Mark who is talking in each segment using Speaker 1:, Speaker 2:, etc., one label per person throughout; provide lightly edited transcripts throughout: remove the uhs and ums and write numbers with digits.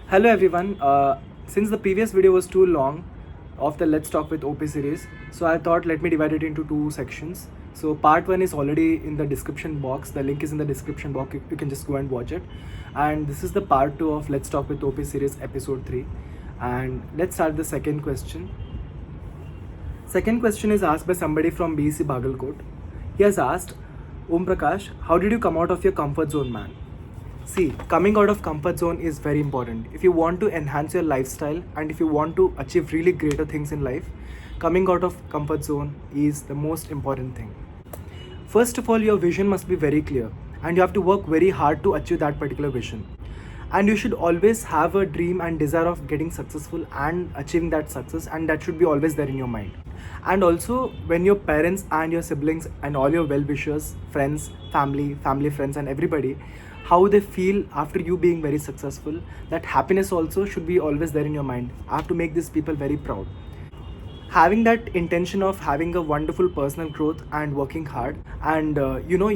Speaker 1: Hello everyone. Since the previous video was too long of the Let's Talk with OP series, so I thought let me divide it into two sections. So part 1 is already in the description box. The link is in the description box. You can just go and watch it. And this is the part 2 of Let's Talk with OP series episode 3. And let's start the second question. Second question is asked by somebody from BC Bagalkot. He has asked, Omprakash, how did you come out of your comfort zone, man? See, coming out of comfort zone is very important. If you want to enhance your lifestyle and if you want to achieve really greater things in life, coming out of comfort zone is the most important thing. First of all, your vision must be very clear and you have to work very hard to achieve that particular vision. And you should always have a dream and desire of getting successful and achieving that success, and that should be always there in your mind. And also, when your parents and your siblings and all your well-wishers, friends, family friends and everybody, how they feel after you being very successful, that happiness also should be always there in your mind. I have to make these people very proud. Having that intention of having a wonderful personal growth and working hard, and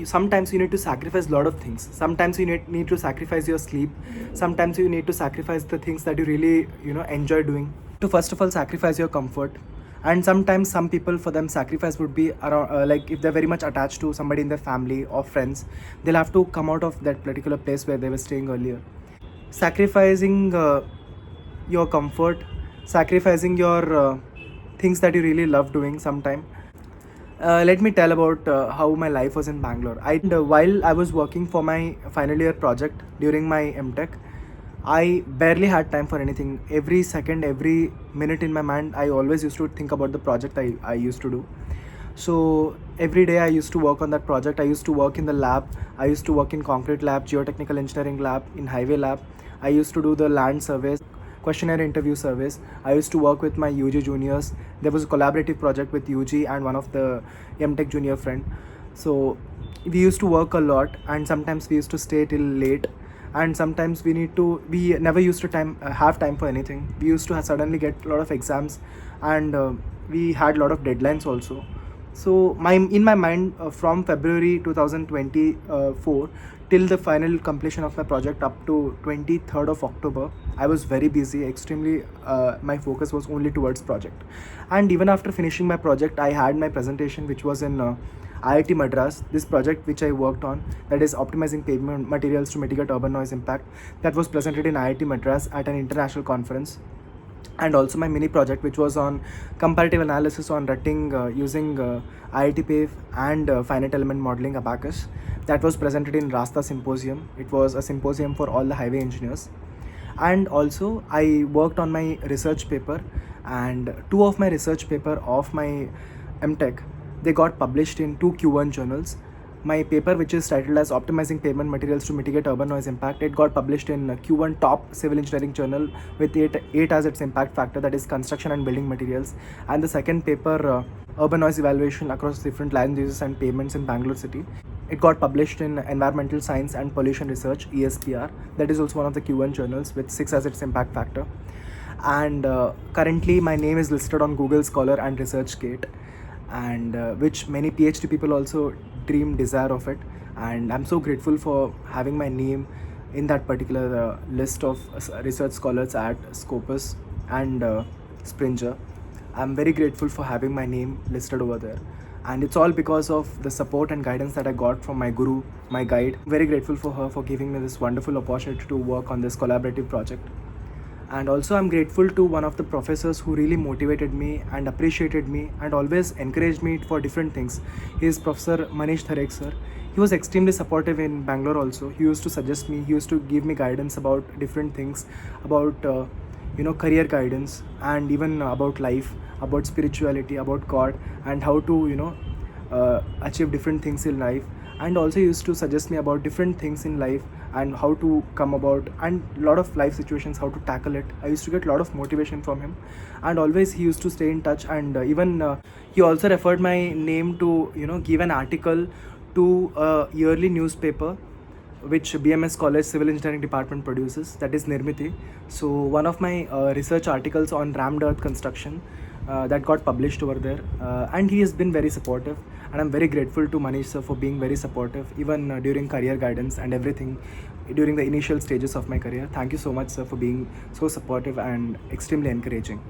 Speaker 1: sometimes you need to sacrifice a lot of things. Sometimes you need to sacrifice your sleep. Sometimes you need to sacrifice the things that you really enjoy doing, to first of all sacrifice your comfort. And sometimes some people, for them, sacrifice would be around, like if they're very much attached to somebody in their family or friends, they'll have to come out of that particular place where they were staying earlier. Sacrificing your comfort, sacrificing your things that you really love doing sometime. Let me tell about how my life was in Bangalore. While I was working for my final year project during my MTech, I barely had time for anything. Every second, every minute in my mind, I always used to think about the project I used to do. So every day I used to work on that project. I used to work in the lab. I used to work in concrete lab, geotechnical engineering lab, in highway lab. I used to do the land surveys, questionnaire interview surveys. I used to work with my UG juniors. There was a collaborative project with UG and one of the MTech junior friend. So we used to work a lot, and sometimes we used to stay till late, and sometimes we never used to have time for anything. We used to suddenly get a lot of exams, and we had a lot of deadlines also. So in my mind, from February 2024 till the final completion of my project up to 23rd of October, I was very busy, extremely. My focus was only towards project. And even after finishing my project, I had my presentation, which was in IIT Madras. This project which I worked on, that is optimizing pavement materials to mitigate urban noise impact, that was presented in IIT Madras at an international conference. And also my mini project, which was on comparative analysis on rutting using IIT PAVE and finite element modeling abacus, that was presented in Rasta Symposium. It was a symposium for all the highway engineers. And also I worked on my research paper, and two of my research paper of my MTech, they got published in two Q1 journals. My paper, which is titled as Optimizing Pavement Materials to Mitigate Urban Noise Impact, it got published in Q1 top civil engineering journal with 8 as its impact factor, that is construction and building materials. And the second paper, Urban Noise Evaluation across different land uses and pavements in Bangalore city, it got published in Environmental Science and Pollution Research, ESPR. That is also one of the Q1 journals with 6 as its impact factor. And currently my name is listed on Google Scholar and ResearchGate, and which many PhD people also desire of it. And I'm so grateful for having my name in that particular list of research scholars at Scopus and Springer. I'm very grateful for having my name listed over there, and it's all because of the support and guidance that I got from my guru, my guide. I'm very grateful for her for giving me this wonderful opportunity to work on this collaborative project. And also I'm grateful to one of the professors who really motivated me and appreciated me and always encouraged me for different things. He is Professor Manish Tharek sir. He was extremely supportive in Bangalore also. He used to suggest me, he used to give me guidance about different things, about career guidance, and even about life, about spirituality, about God, and how to achieve different things in life. And also he used to suggest me about different things in life and how to come about, and a lot of life situations, how to tackle it. I used to get a lot of motivation from him, and always he used to stay in touch. And even he also referred my name to give an article to a yearly newspaper which BMS College Civil Engineering Department produces, that is Nirmiti. So one of my research articles on rammed earth construction, that got published over there, and he has been very supportive, and I'm very grateful to Manish sir for being very supportive even during career guidance and everything. during the initial stages of my career. Thank you so much, sir, for being so supportive and extremely encouraging.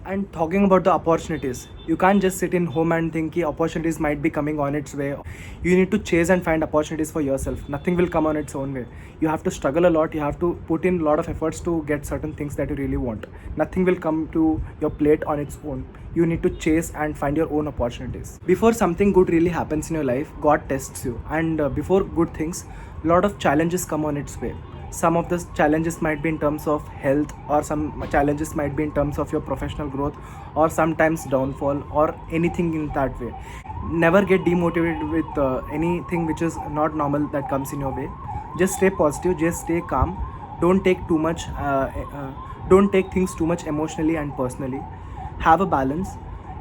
Speaker 1: And talking about the opportunities, you can't just sit in home and think ki opportunities might be coming on its way. You need to chase and find opportunities for yourself. Nothing will come on its own way. You have to struggle a lot. You have to put in a lot of efforts to get certain things that you really want. Nothing will come to your plate on its own. You need to chase and find your own opportunities. Before something good really happens in your life, God tests you. And before good things, a lot of challenges come on its way. Some of the challenges might be in terms of health, or some challenges might be in terms of your professional growth, or sometimes downfall, or anything in that way. Never get demotivated with anything which is not normal that comes in your way. Just stay positive, just stay calm. Don't take too much don't take things too much emotionally and personally. Have a balance.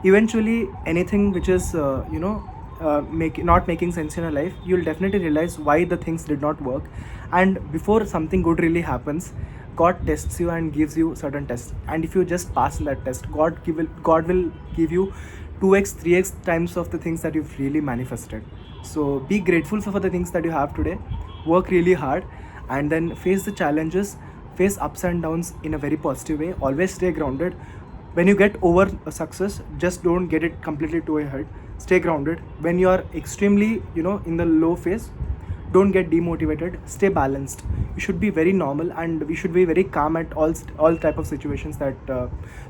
Speaker 1: Eventually anything which is not making sense in your life, you'll definitely realize why the things did not work. And before something good really happens, God tests you and gives you certain tests, and if you just pass that test, God will give you 2x 3x times of the things that you've really manifested. So be grateful for the things that you have today, work really hard, and then face the challenges, face ups and downs in a very positive way. Always stay grounded. When you get over a success, just don't get it completely to your head. Stay grounded. When you are extremely in the low phase, don't get demotivated. Stay balanced. You should be very normal, and we should be very calm at all type of situations that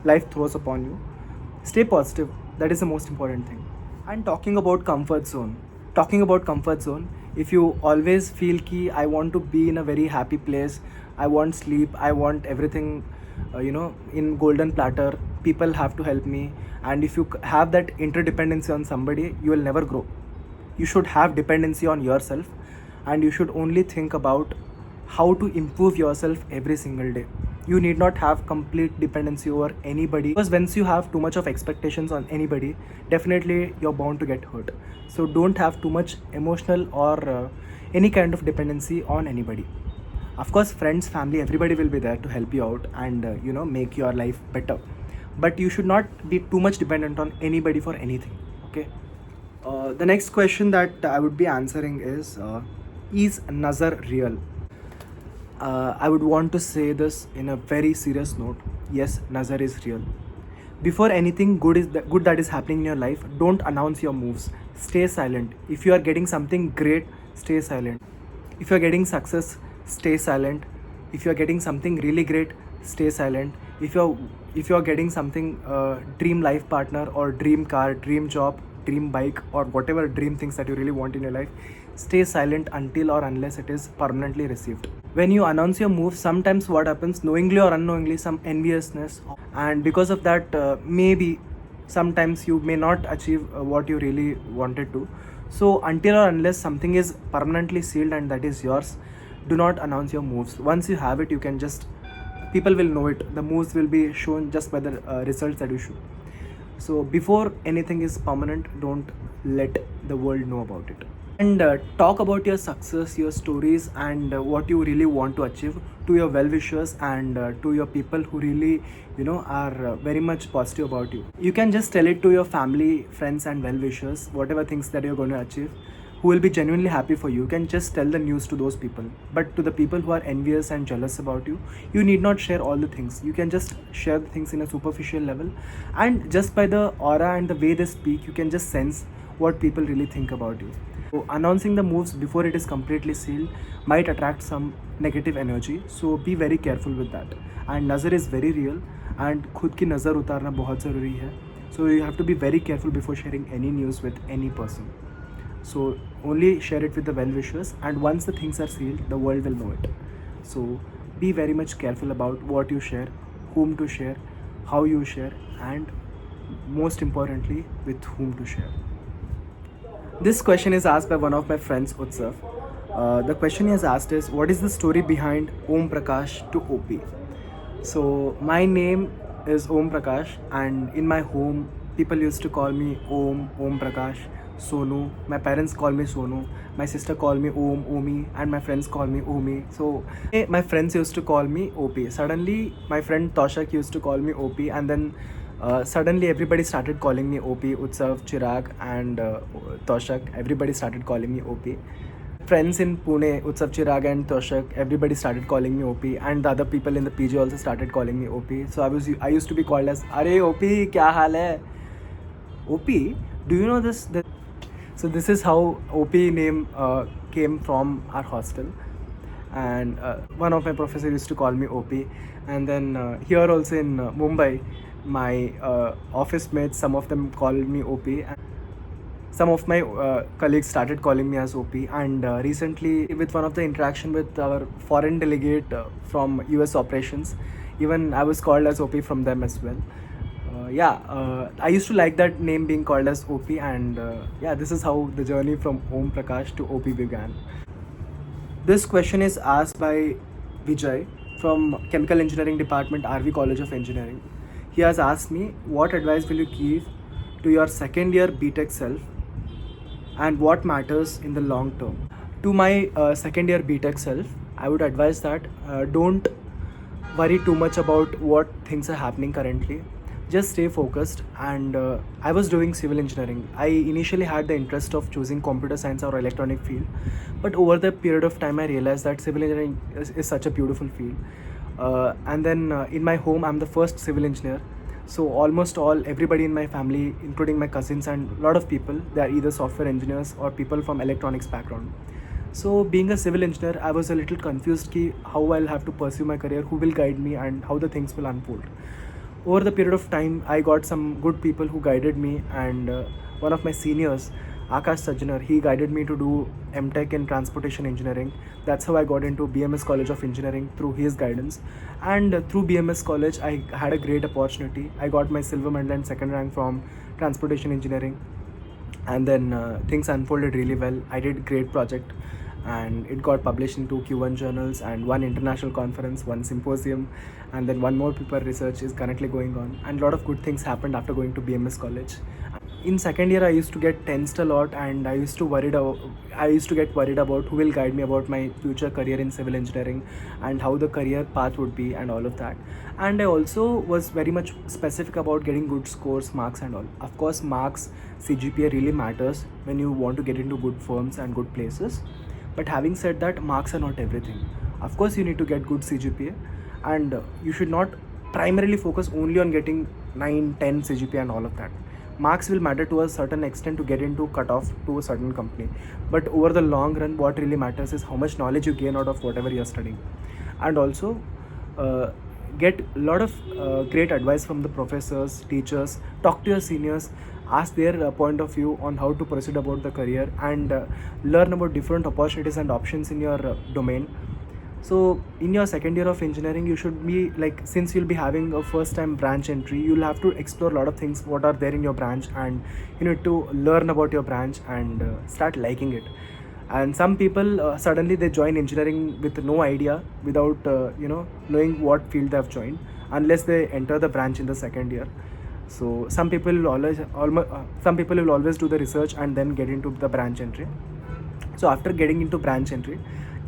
Speaker 1: life throws upon you. Stay positive. That is the most important thing. And talking about comfort zone, if you always feel ki I want to be in a very happy place, I want sleep, I want everything in golden platter, people have to help me, and if you have that interdependency on somebody, you will never grow. You should have dependency on yourself, and you should only think about how to improve yourself every single day. You need not have complete dependency over anybody, because once you have too much of expectations on anybody, definitely you're bound to get hurt. So don't have too much emotional or any kind of dependency on anybody. Of course, friends, family, everybody will be there to help you out and make your life better, but you should not be too much dependent on anybody for anything. Okay. The next question that I would be answering is Nazar real? I would want to say this in a very serious note. Yes, Nazar is real. Before anything good that is happening in your life, don't announce your moves. Stay silent. If you are getting something great, stay silent. If you are getting success, stay silent. If you are getting something really great, stay silent. If you are getting something dream life partner, or dream car, dream job, dream bike, or whatever dream things that you really want in your life, stay silent until or unless it is permanently received. When you announce your moves, sometimes what happens, knowingly or unknowingly, some enviousness, and because of that maybe sometimes you may not achieve what you really wanted to. So until or unless something is permanently sealed and that is yours, do not announce your moves. Once you have it, you can just, people will know it. The moves will be shown just by the results that you show. So before anything is permanent, don't let the world know about it. And talk about your success, your stories, and what you really want to achieve to your well-wishers and to your people who really are very much positive about you. You can just tell it to your family, friends, and well-wishers, whatever things that you're going to achieve, who will be genuinely happy for you. You can just tell the news to those people. But to the people who are envious and jealous about you, you need not share all the things. You can just share the things in a superficial level, and just by the aura and the way they speak, you can just sense what people really think about you. So announcing the moves before it is completely sealed might attract some negative energy, so be very careful with that. And nazar is very real, and खुद की नज़र उतारना बहुत ज़रूरी है. So you have to be very careful before sharing any news with any person. So only share it with the well-wishers, and once the things are sealed, the world will know it. So be very much careful about what you share, whom to share, how you share, and most importantly, with whom to share. This question is asked by one of my friends, Utsav. The question he has asked is, what is the story behind Omprakash to OP? So my name is Omprakash, and in my home, people used to call me Omprakash, Sonu. My parents call me Sonu. My sister call me Omi, and my friends call me Omi. So my friends used to call me OP. Suddenly, my friend Toshak used to call me OP, and then suddenly everybody started calling me OP. Utsav, Chirag, and Toshak, everybody started calling me OP. friends in Pune, Utsav Chirag and Toshak, everybody started calling me OP, and the other people in the PG also started calling me OP. So I used to be called as Arey OP, kya haal hai? OP, do you know this? So this is how OP name came from our hostel, and one of my professors used to call me OP, and then here also in Mumbai, my office mates, some of them called me OP. And some of my colleagues started calling me as OP, and recently with one of the interaction with our foreign delegate from US operations, even I was called as OP from them as well. I used to like that name being called as OP, and this is how the journey from Omprakash to OP began. This question is asked by Vijay from Chemical Engineering Department, RV College of Engineering. He has asked me, what advice will you give to your second year BTech self, and what matters in the long term? To my second year BTech self, I would advise that don't worry too much about what things are happening currently. Just stay focused. And I was doing civil engineering. I initially had the interest of choosing computer science or electronic field, but over the period of time I realized that civil engineering is such a beautiful field. And then in my home, I'm the first civil engineer. So almost everybody in my family, including my cousins and a lot of people, they are either software engineers or people from electronics background. So being a civil engineer, I was a little confused ki how I'll have to pursue my career, who will guide me, and how the things will unfold. Over the period of time, I got some good people who guided me, and one of my seniors, Akash Sajjanar, he guided me to do MTech in transportation engineering. That's how I got into BMS College of Engineering, through his guidance. And through BMS College, I had a great opportunity. I got my silver medal and second rank from transportation engineering. And then things unfolded really well. I did great project, and it got published in 2 Q1 journals and 1 international conference, 1 symposium, and then 1 more paper research is currently going on. And a lot of good things happened after going to BMS College. In second year, I used to get tensed a lot, and I used to get worried about who will guide me about my future career in civil engineering, and how the career path would be, and all of that. And I also was very much specific about getting good scores, marks and all. Of course, marks, CGPA really matters when you want to get into good firms and good places. But having said that, marks are not everything. Of course, you need to get good CGPA, and you should not primarily focus only on getting 9, 10 CGPA and all of that. Marks will matter to a certain extent to get into cutoff to a certain company. But over the long run, what really matters is how much knowledge you gain out of whatever you're studying. And also, get a lot of great advice from the professors, teachers. Talk to your seniors, ask their point of view on how to proceed about the career, and learn about different opportunities and options in your domain. So in your second year of engineering, you should be like, since you'll be having a first time branch entry, you'll have to explore a lot of things what are there in your branch, and you need to learn about your branch and start liking it. And some people suddenly they join engineering with no idea, without knowing what field they have joined, unless they enter the branch in the second year. So some people will always do the research and then get into the branch entry. So after getting into branch entry,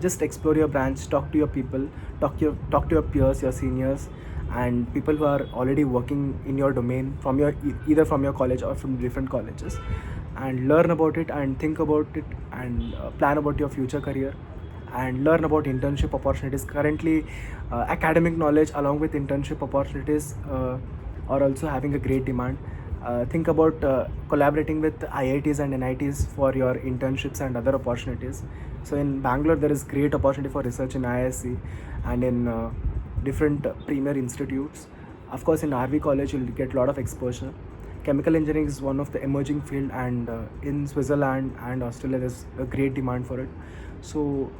Speaker 1: just explore your branch, talk to your people, talk to your peers, your seniors, and people who are already working in your domain from your either from your college or from different colleges, and learn about it and think about it, and plan about your future career, and learn about internship opportunities. Currently, academic knowledge along with internship opportunities are also having a great demand. Think about collaborating with IITs and NITs for your internships and other opportunities. So in Bangalore, there is great opportunity for research in IISc and in different premier institutes. Of course, in RV College, you'll get a lot of exposure. Chemical engineering is one of the emerging field, and in Switzerland and Australia, there's a great demand for it. So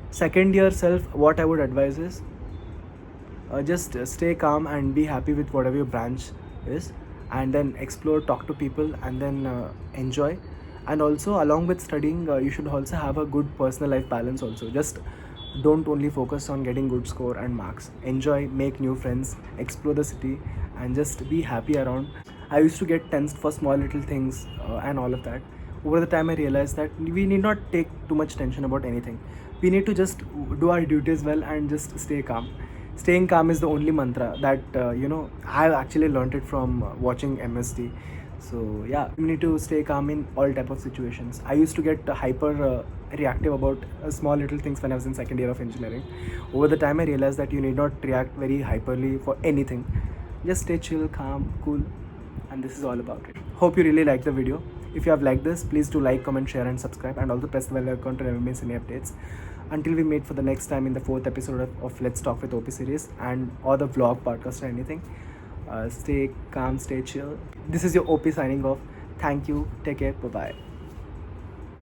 Speaker 1: second year self, what I would advise is just stay calm and be happy with whatever your branch is, and then explore, talk to people, and then enjoy. And also, along with studying, you should also have a good personal life balance also. Just don't only focus on getting good score and marks. Enjoy, make new friends, explore the city, and just be happy around. I used to get tensed for small little things and all of that. Over the time, I realized that we need not take too much tension about anything. We need to just do our duties well and just stay calm. Staying calm is the only mantra that I've actually learned it from watching MSD. So yeah, you need to stay calm in all type of situations. I used to get hyper reactive about small little things when I was in second year of engineering. Over the time, I realized that you need not react very hyperly for anything. Just stay chill, calm, cool, and this is all about it. Hope you really liked the video. If you have liked this, please do like, comment, share, and subscribe, and also press the bell icon to never miss any updates. Until we meet for the next time in the 4th episode of Let's Talk with OP series and or the vlog podcast or anything. Stay calm, stay chill. This is your OP signing off. Thank you. Take care. Bye bye.